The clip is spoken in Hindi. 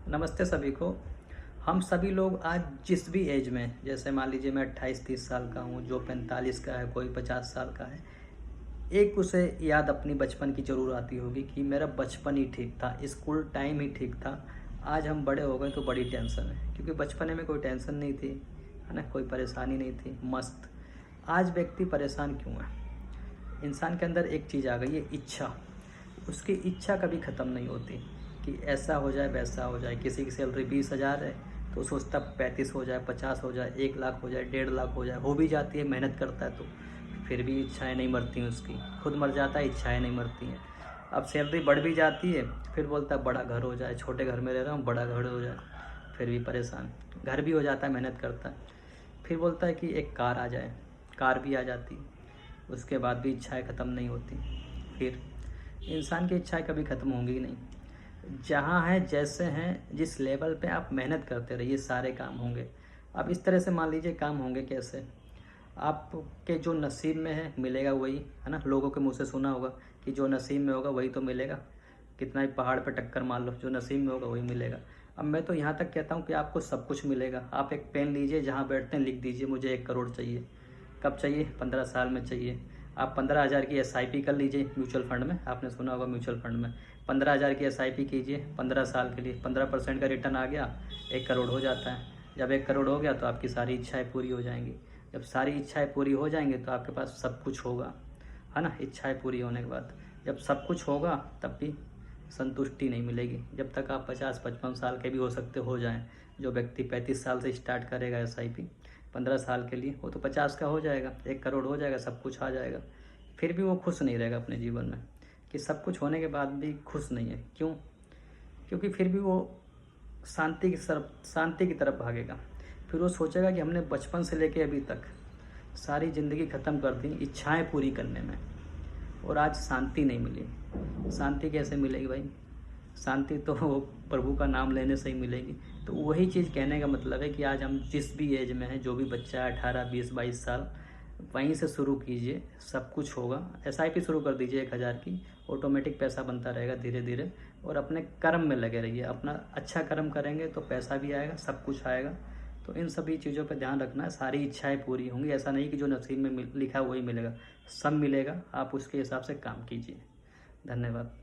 नमस्ते सभी को। हम सभी लोग आज जिस भी एज में, जैसे मान लीजिए मैं 28-30 साल का हूँ, जो 45 का है, कोई 50 साल का है, एक उसे याद अपनी बचपन की ज़रूर आती होगी कि मेरा बचपन ही ठीक था, स्कूल टाइम ही ठीक था। आज हम बड़े हो गए तो बड़ी टेंशन है, क्योंकि बचपन में कोई टेंशन नहीं थी, है ना, कोई परेशानी नहीं थी, मस्त। आज व्यक्ति परेशान क्यों है? इंसान के अंदर एक चीज़ आ गई है, इच्छा। उसकी इच्छा कभी ख़त्म नहीं होती कि ऐसा हो जाए वैसा हो जाए। किसी की सैलरी 20,000 है तो सोचता 35 हो जाए, 50 हो जाए, 1 लाख हो जाए, 1.5 लाख हो जाए। हो भी जाती है, मेहनत करता है तो फिर भी इच्छाएं नहीं मरती हैं उसकी। खुद मर जाता है, इच्छाएं नहीं मरती हैं। अब सैलरी बढ़ भी जाती है, फिर बोलता है बड़ा घर हो जाए, छोटे घर में रह रहा हूँ, बड़ा घर हो जाए, फिर भी परेशान। घर भी हो जाता है, मेहनत करता है, फिर बोलता है कि एक कार आ जाए, कार भी आ जाती, उसके बाद भी इच्छाएं ख़त्म नहीं होती। फिर इंसान की इच्छाएं कभी ख़त्म होंगी ही नहीं। जहाँ हैं, जैसे हैं, जिस लेवल पे आप मेहनत करते रहिए, सारे काम होंगे। अब इस तरह से मान लीजिए काम होंगे कैसे? आपके जो नसीब में है मिलेगा वही, है ना। लोगों के मुँह से सुना होगा कि जो नसीब में होगा वही तो मिलेगा। कितना ही पहाड़ पे टक्कर मार लो, जो नसीब में होगा वही मिलेगा। अब मैं तो यहाँ तक कहता हूँ कि आपको सब कुछ मिलेगा। आप एक पेन लीजिए, जहाँ बैठते हैं लिख दीजिए मुझे 1 करोड़ चाहिए। कब चाहिए? 15 साल में चाहिए। आप 15,000 की SIP कर लीजिए म्यूचुअल फंड में। आपने सुना होगा म्यूचुअल फंड में 15,000 की SIP कीजिए 15 साल के लिए, 15% का रिटर्न आ गया, 1 करोड़ हो जाता है। जब 1 करोड़ हो गया तो आपकी सारी इच्छाएं पूरी हो जाएंगी। जब सारी इच्छाएं पूरी हो जाएंगी तो आपके पास सब कुछ होगा, है ना। इच्छाएं पूरी होने के बाद जब सब कुछ होगा तब भी संतुष्टि नहीं मिलेगी। जब तक आप 50-55 साल के भी हो सकते हो जाएं। जो व्यक्ति 35 साल से स्टार्ट करेगा SIP 15 साल के लिए, वो तो 50 का हो जाएगा, 1 करोड़ हो जाएगा, सब कुछ आ जाएगा। फिर भी वो खुश नहीं रहेगा अपने जीवन में, कि सब कुछ होने के बाद भी खुश नहीं है। क्यों? क्योंकि फिर भी वो शांति की तरफ भागेगा। फिर वो सोचेगा कि हमने बचपन से लेके अभी तक सारी ज़िंदगी ख़त्म कर दी इच्छाएं पूरी करने में, और आज शांति नहीं मिली। शांति कैसे मिलेगी भाई? शांति तो प्रभु का नाम लेने से ही मिलेगी। तो वही चीज़ कहने का मतलब है कि आज हम जिस भी एज में हैं, जो भी बच्चा है 18, 20, 22 साल, वहीं से शुरू कीजिए, सब कुछ होगा। SIP शुरू कर दीजिए 1,000 की, ऑटोमेटिक पैसा बनता रहेगा धीरे धीरे। और अपने कर्म में लगे रहिए, अपना अच्छा कर्म करेंगे तो पैसा भी आएगा, सब कुछ आएगा। तो इन सभी चीज़ों पर ध्यान रखना है, सारी इच्छाएं पूरी होंगी। ऐसा नहीं कि जो नसीब में लिखा है वही मिलेगा, सब मिलेगा। आप उसके हिसाब से काम कीजिए। धन्यवाद।